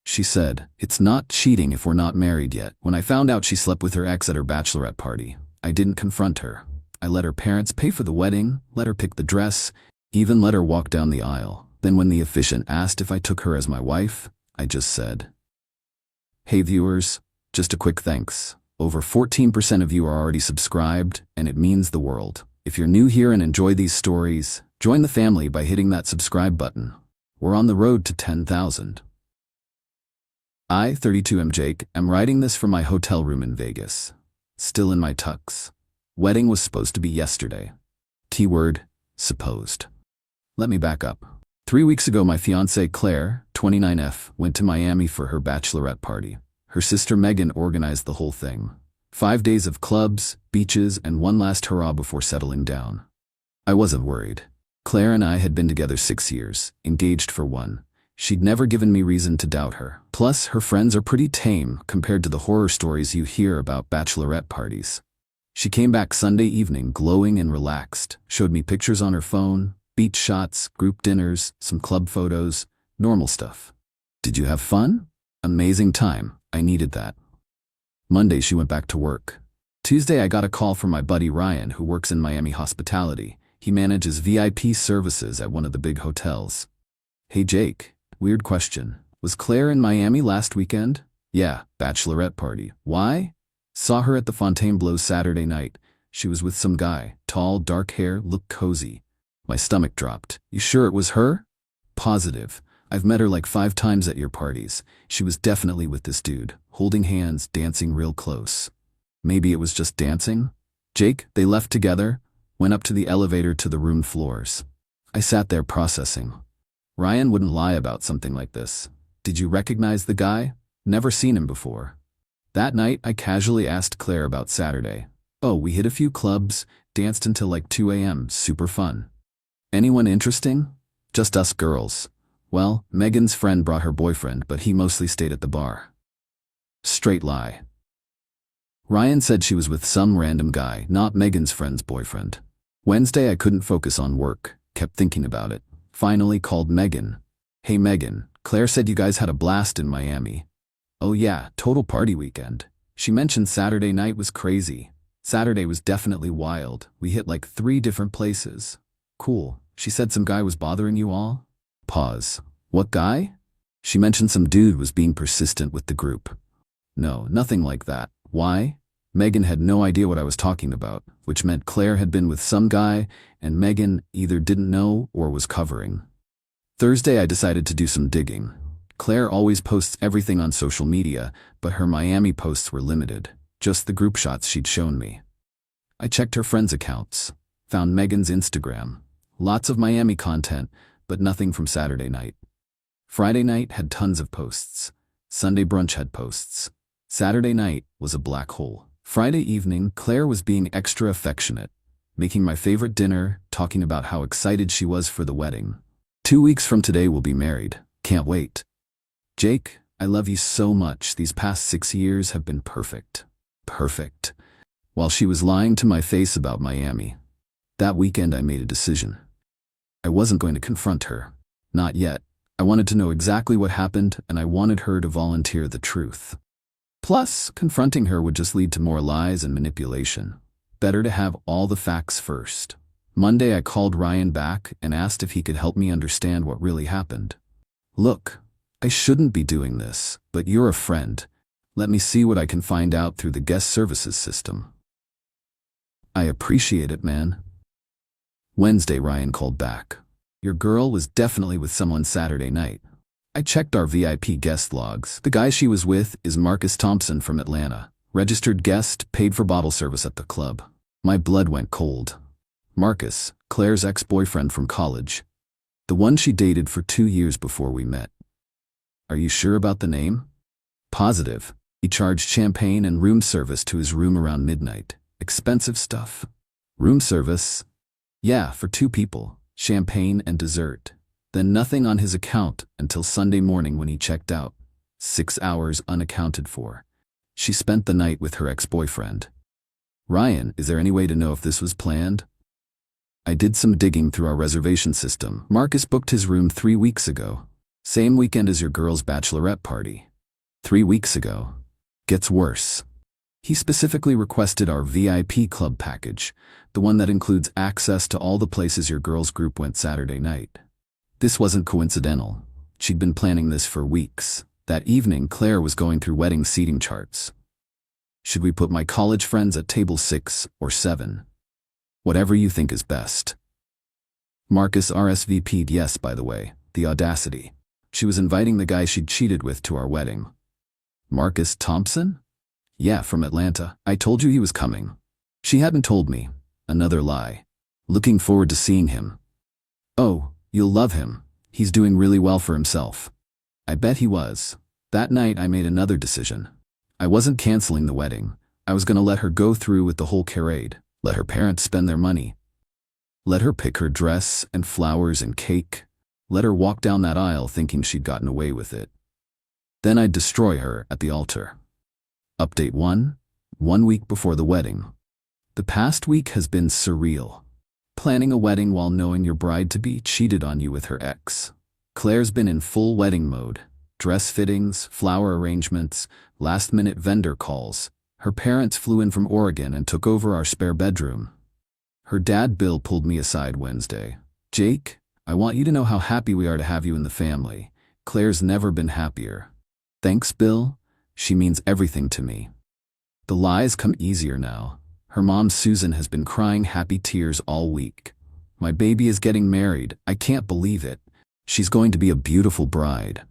She said, "It's not cheating if we're not married yet." When I found out she slept with her ex at her bachelorette party, I didn't confront her. I let her parents pay for the wedding, let her pick the dress, even let her walk down the aisle. Then when the officiant asked if I took her as my wife, I just said, "Hey viewers, just a quick thanks. Over 14% of you are already subscribed, and it means the world. If you're new here and enjoy these stories, join the family by hitting that subscribe button. We're on the road to 10,000. I, 32 Jake, am writing this from my hotel room in Vegas. Still in my tux. Wedding was supposed to be yesterday. Keyword, supposed. Let me back up. 3 weeks ago, my fiancée Claire, 29F, went to Miami for her bachelorette party. Her sister Megan organized the whole thing. 5 days of clubs, beaches, and one last hurrah before settling down. I wasn't worried. Claire and I had been together 6 years, engaged for 1. She'd never given me reason to doubt her. Plus, her friends are pretty tame compared to the horror stories you hear about bachelorette parties. She came back Sunday evening glowing and relaxed, showed me pictures on her phone, beach shots, group dinners, some club photos, normal stuff. Did you have fun? Amazing time. I needed that. Monday, she went back to work. Tuesday, I got a call from my buddy Ryan, who works in Miami hospitality. He manages VIP services at one of the big hotels. "Hey Jake, weird question. Was Claire in Miami last weekend?" "Yeah, bachelorette party." "Why?" "Saw her at the Fontainebleau Saturday night. She was with some guy. Tall, dark hair, looked cozy." My stomach dropped. "You sure it was her?" "Positive. I've met her like 5 times at your parties. She was definitely with this dude, holding hands, dancing real close." "Maybe it was just dancing?" "Jake, they left together, went up to the elevator to the room floors." I sat there processing. Ryan wouldn't lie about something like this. "Did you recognize the guy?" "Never seen him before." That night, I casually asked Claire about Saturday. "Oh, we hit a few clubs, danced until like 2 a.m. Super fun." "Anyone interesting?" "Just us girls." "Well, Megan's friend brought her boyfriend, but he mostly stayed at the bar." Straight lie. Ryan said she was with some random guy, not Megan's friend's boyfriend. Wednesday, I couldn't focus on work, kept thinking about it. Finally called Megan. "Hey Megan, Claire said you guys had a blast in Miami." "Oh yeah, total party weekend. She mentioned Saturday night was crazy. Saturday was definitely wild. We hit like 3 different places." "Cool. She said some guy was bothering you all?" Pause. "What guy?" "She mentioned some dude was being persistent with the group." "No, nothing like that. Why?" Megan had no idea what I was talking about, which meant Claire had been with some guy, and Megan either didn't know or was covering. Thursday, I decided to do some digging. Claire always posts everything on social media, but her Miami posts were limited, just the group shots she'd shown me. I checked her friends' accounts, found Megan's Instagram. Lots of Miami content, but nothing from Saturday night. Friday night had tons of posts. Sunday brunch had posts. Saturday night was a black hole. Friday evening, Claire was being extra affectionate, making my favorite dinner, talking about how excited she was for the wedding. 2 weeks from today we'll be married. Can't wait. "Jake, I love you so much. These past 6 years have been perfect." Perfect. While she was lying to my face about Miami. That weekend I made a decision. I wasn't going to confront her. Not yet. I wanted to know exactly what happened, and I wanted her to volunteer the truth. Plus, confronting her would just lead to more lies and manipulation. Better to have all the facts first. Monday, I called Ryan back and asked if he could help me understand what really happened. "Look, I shouldn't be doing this, but you're a friend. Let me see what I can find out through the guest services system." "I appreciate it, man." Wednesday, Ryan called back. "Your girl was definitely with someone Saturday night. I checked our VIP guest logs. The guy she was with is Marcus Thompson from Atlanta. Registered guest, paid for bottle service at the club." My blood went cold. Marcus, Claire's ex-boyfriend from college. The one she dated for 2 years before we met. "Are you sure about the name?" "Positive. He charged champagne and room service to his room around midnight. Expensive stuff." "Room service?" "Yeah, for 2 people. Champagne and dessert. Then nothing on his account until Sunday morning when he checked out. 6 hours unaccounted for. She spent the night with her ex-boyfriend." "Ryan, is there any way to know if this was planned?" "I did some digging through our reservation system. Marcus booked his room 3 weeks ago. Same weekend as your girl's bachelorette party. 3 weeks ago. Gets worse. He specifically requested our VIP club package, the one that includes access to all the places your girl's group went Saturday night. This wasn't coincidental. She'd been planning this for weeks. That evening, Claire was going through wedding seating charts. Should we put my college friends at table 6 or 7? Whatever you think is best. Marcus RSVP'd yes, by the way. The audacity. She was inviting the guy she'd cheated with to our wedding. Marcus Thompson? Yeah, from Atlanta. I told you he was coming. She hadn't told me. Another lie. Looking forward to seeing him. Oh, you'll love him. He's doing really well for himself. I bet he was. That night I made another decision. I wasn't canceling the wedding. I was going to let her go through with the whole charade. Let her parents spend their money. Let her pick her dress and flowers and cake. Let her walk down that aisle thinking she'd gotten away with it. Then I'd destroy her at the altar. Update 1. 1 week before the wedding. The past week has been surreal. Planning a wedding while knowing your bride-to-be cheated on you with her ex. Claire's been in full wedding mode. Dress fittings, flower arrangements, last-minute vendor calls. Her parents flew in from Oregon and took over our spare bedroom. Her dad Bill pulled me aside Wednesday. Jake, I want you to know how happy we are to have you in the family. Claire's never been happier. Thanks, Bill. She means everything to me. The lies come easier now. Her mom Susan has been crying happy tears all week. My baby is getting married. I can't believe it. She's going to be a beautiful bride.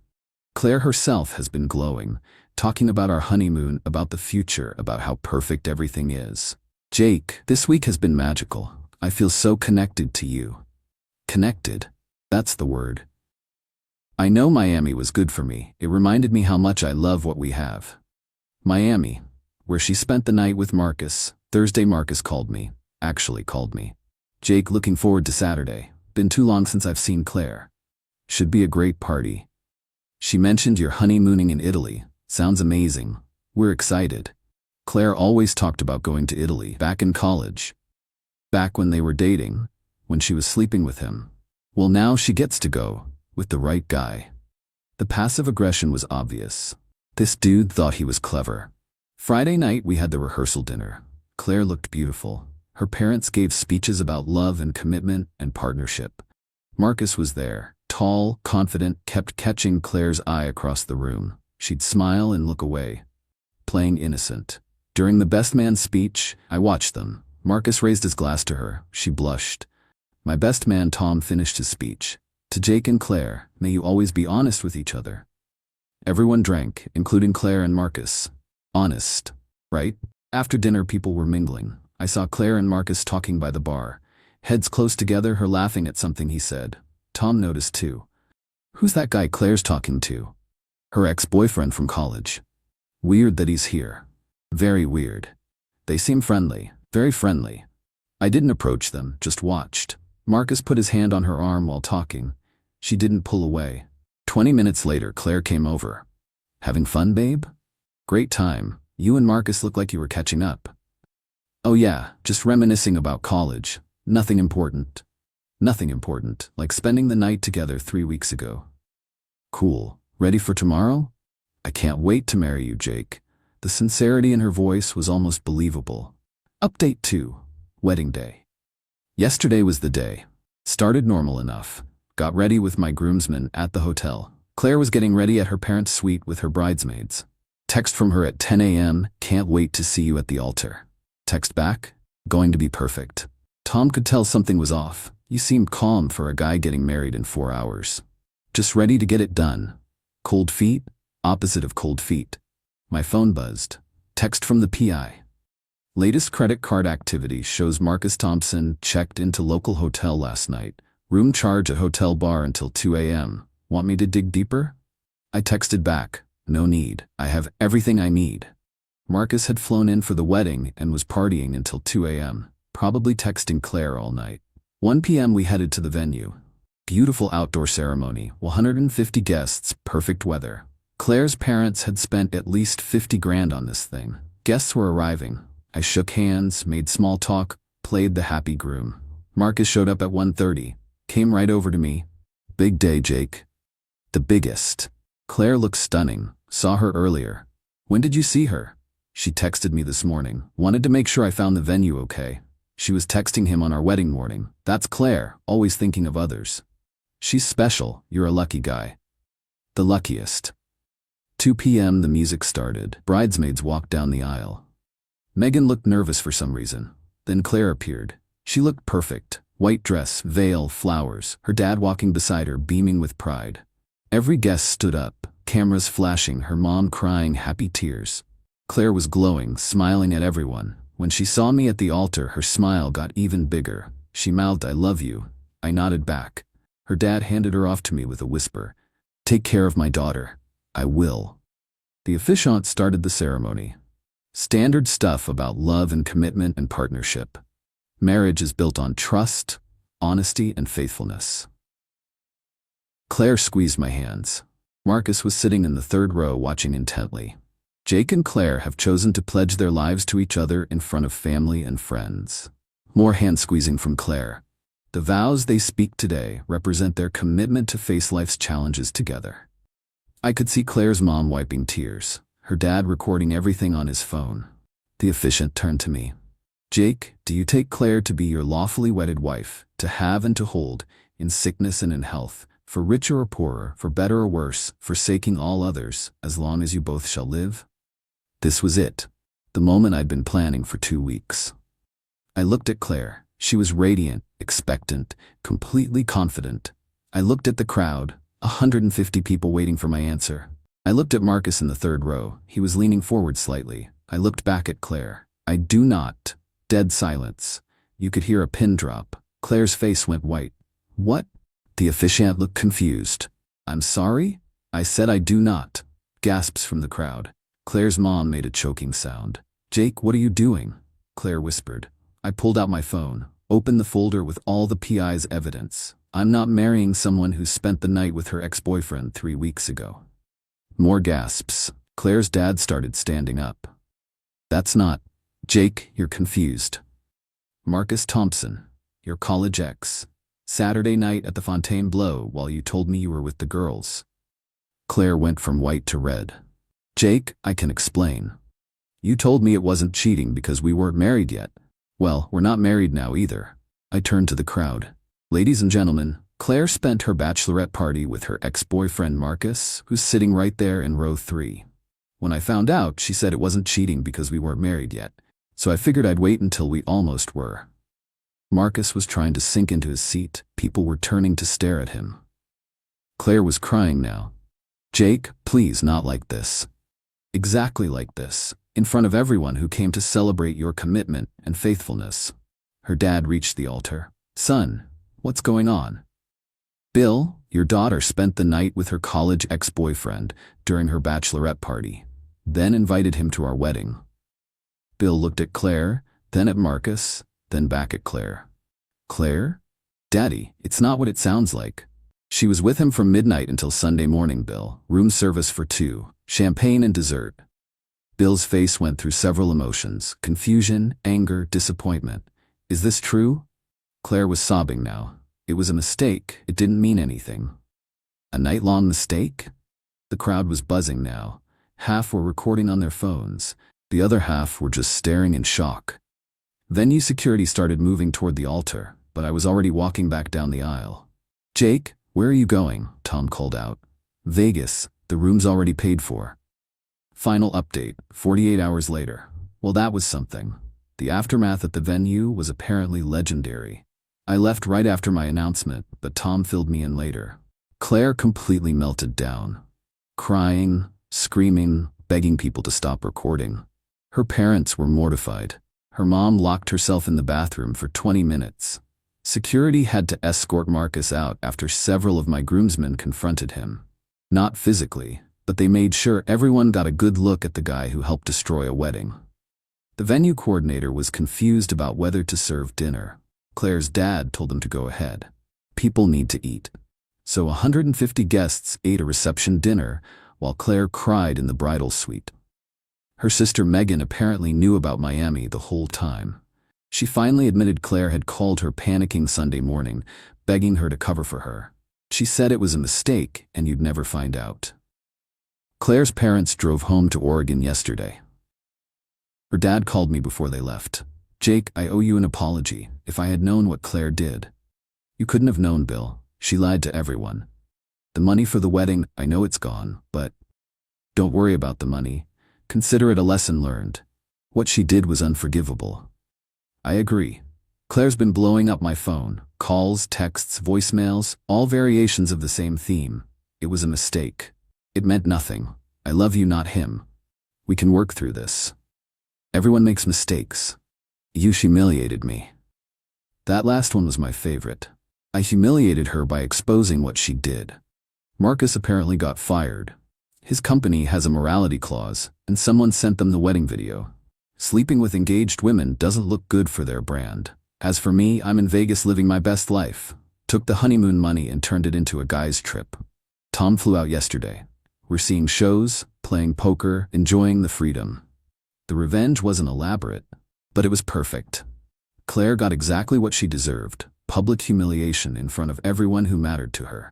Claire herself has been glowing, talking about our honeymoon, about the future, about how perfect everything is. Jake, this week has been magical. I feel so connected to you. Connected. That's the word. I know Miami was good for me. It reminded me how much I love what we have. Miami, where she spent the night with Marcus. Thursday Marcus called me. Jake, looking forward to Saturday. Been too long since I've seen Claire. Should be a great party. She mentioned you're honeymooning in Italy. Sounds amazing. We're excited. Claire always talked about going to Italy back in college. Back when they were dating, when she was sleeping with him. Well, now she gets to go, with the right guy. The passive aggression was obvious. This dude thought he was clever. Friday night we had the rehearsal dinner. Claire looked beautiful. Her parents gave speeches about love and commitment and partnership. Marcus was there, tall, confident, kept catching Claire's eye across the room. She'd smile and look away, playing innocent. During the best man speech, I watched them. Marcus raised his glass to her. She blushed. My best man Tom finished his speech. To Jake and Claire, may you always be honest with each other. Everyone drank, including Claire and Marcus. Honest, right? After dinner people were mingling. I saw Claire and Marcus talking by the bar. Heads close together, her laughing at something he said. Tom noticed too. Who's that guy Claire's talking to? Her ex-boyfriend from college. Weird that he's here. Very weird. They seem friendly, very friendly. I didn't approach them, just watched. Marcus put his hand on her arm while talking. She didn't pull away. 20 minutes later, Claire came over. Having fun, babe? Great time. You and Marcus look like you were catching up. Oh yeah, just reminiscing about college. Nothing important. Nothing important, like spending the night together 3 weeks ago. Cool. Ready for tomorrow? I can't wait to marry you, Jake. The sincerity in her voice was almost believable. Update 2. Wedding day. Yesterday was the day. Started normal enough. Got ready with my groomsmen at the hotel. Claire was getting ready at her parents' suite with her bridesmaids. Text from her at 10 a.m. Can't wait to see you at the altar. Text back. Going to be perfect. Tom could tell something was off. You seemed calm for a guy getting married in 4 hours. Just ready to get it done. Cold feet? Opposite of cold feet. My phone buzzed. Text from the PI. Latest credit card activity shows Marcus Thompson checked into local hotel last night. Room charge at hotel bar until 2 a.m. Want me to dig deeper? I texted back. No need. I have everything I need. Marcus had flown in for the wedding and was partying until 2 a.m. Probably texting Claire all night. 1 p.m. we headed to the venue. Beautiful outdoor ceremony, 150 guests, perfect weather. Claire's parents had spent at least 50 grand on this thing. Guests were arriving. I shook hands, made small talk, played the happy groom. Marcus showed up at 1:30, came right over to me. Big day, Jake. The biggest. Claire looks stunning. Saw her earlier. When did you see her? She texted me this morning. Wanted to make sure I found the venue okay. She was texting him on our wedding morning. That's Claire, always thinking of others. She's special. You're a lucky guy. The luckiest. 2 p.m. the music started. Bridesmaids walked down the aisle. Megan looked nervous for some reason. Then Claire appeared. She looked perfect. White dress, veil, flowers. Her dad walking beside her, beaming with pride. Every guest stood up, cameras flashing, her mom crying happy tears. Claire was glowing, smiling at everyone. When she saw me at the altar, her smile got even bigger. She mouthed, "I love you." I nodded back. Her dad handed her off to me with a whisper. "Take care of my daughter." "I will." The officiant started the ceremony. Standard stuff about love and commitment and partnership. Marriage is built on trust, honesty, and faithfulness. Claire squeezed my hands. Marcus was sitting in the third row watching intently. Jake and Claire have chosen to pledge their lives to each other in front of family and friends. More hand squeezing from Claire. The vows they speak today represent their commitment to face life's challenges together. I could see Claire's mom wiping tears, her dad recording everything on his phone. The officiant turned to me. "Jake, do you take Claire to be your lawfully wedded wife, to have and to hold, in sickness and in health, for richer or poorer, for better or worse, forsaking all others, as long as you both shall live?" This was it, the moment I'd been planning for 2 weeks. I looked at Claire. She was radiant, expectant, completely confident. I looked at the crowd, 150 people waiting for my answer. I looked at Marcus in the third row. He was leaning forward slightly. I looked back at Claire. "I do not." Dead silence. You could hear a pin drop. Claire's face went white. "What?" The officiant looked confused. "I'm sorry?" I said, "I do not." Gasps from the crowd. Claire's mom made a choking sound. "Jake, what are you doing?" Claire whispered. I pulled out my phone, opened the folder with all the PI's evidence. I'm not marrying someone who spent the night with her ex-boyfriend 3 weeks ago. More gasps. Claire's dad started standing up. "That's not..." "Jake, you're confused." "Marcus Thompson, your college ex. Saturday night at the Fontainebleau while you told me you were with the girls." Claire went from white to red. "Jake, I can explain. You told me it wasn't cheating because we weren't married yet. Well, we're not married now either." I turned to the crowd. "Ladies and gentlemen, Claire spent her bachelorette party with her ex-boyfriend Marcus, who's sitting right there in row 3. When I found out, she said it wasn't cheating because we weren't married yet, so I figured I'd wait until we almost were." Marcus was trying to sink into his seat. People were turning to stare at him. Claire was crying now. "Jake, please, not like this." "Exactly like this, in front of everyone who came to celebrate your commitment and faithfulness." Her dad reached the altar. "Son, what's going on?" "Bill, your daughter spent the night with her college ex-boyfriend during her bachelorette party, then invited him to our wedding." Bill looked at Claire, then at Marcus, then back at Claire. "Claire? Daddy, it's not what it sounds like." "She was with him from midnight until Sunday morning, Bill. Room service for 2, champagne and dessert." Bill's face went through several emotions: confusion, anger, disappointment. "Is this true?" Claire was sobbing now. "It was a mistake. It didn't mean anything." "A night-long mistake?" The crowd was buzzing now. Half were recording on their phones. The other half were just staring in shock. Venue security started moving toward the altar, but I was already walking back down the aisle. "Jake, where are you going?" Tom called out. "Vegas. The room's already paid for." Final update, 48 hours later. Well, that was something. The aftermath at the venue was apparently legendary. I left right after my announcement, but Tom filled me in later. Claire completely melted down. Crying, screaming, begging people to stop recording. Her parents were mortified. Her mom locked herself in the bathroom for 20 minutes. Security had to escort Marcus out after several of my groomsmen confronted him. Not physically, but they made sure everyone got a good look at the guy who helped destroy a wedding. The venue coordinator was confused about whether to serve dinner. Claire's dad told them to go ahead. People need to eat. So 150 guests ate a reception dinner while Claire cried in the bridal suite. Her sister Megan apparently knew about Miami the whole time. She finally admitted Claire had called her panicking Sunday morning, begging her to cover for her. She said it was a mistake and you'd never find out. Claire's parents drove home to Oregon yesterday. Her dad called me before they left. "Jake, I owe you an apology. If I had known what Claire did." "You couldn't have known, Bill. She lied to everyone. The money for the wedding, I know it's gone, but don't worry about the money. Consider it a lesson learned. What she did was unforgivable." I agree. Claire's been blowing up my phone. Calls, texts, voicemails, all variations of the same theme. It was a mistake. It meant nothing. I love you, not him. We can work through this. Everyone makes mistakes. You humiliated me. That last one was my favorite. I humiliated her by exposing what she did. Marcus apparently got fired. His company has a morality clause, and someone sent them the wedding video. Sleeping with engaged women doesn't look good for their brand. As for me, I'm in Vegas living my best life. Took the honeymoon money and turned it into a guy's trip. Tom flew out yesterday. We're seeing shows, playing poker, enjoying the freedom. The revenge wasn't elaborate, but it was perfect. Claire got exactly what she deserved: public humiliation in front of everyone who mattered to her.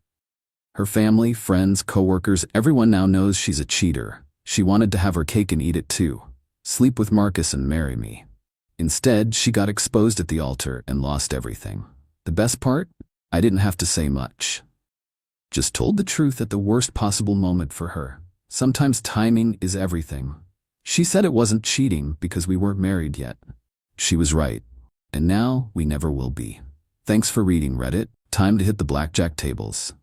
Her family, friends, coworkers, everyone now knows she's a cheater. She wanted to have her cake and eat it too. Sleep with Marcus and marry me. Instead, she got exposed at the altar and lost everything. The best part? I didn't have to say much. Just told the truth at the worst possible moment for her. Sometimes timing is everything. She said it wasn't cheating because we weren't married yet. She was right. And now we never will be. Thanks for reading, Reddit. Time to hit the blackjack tables.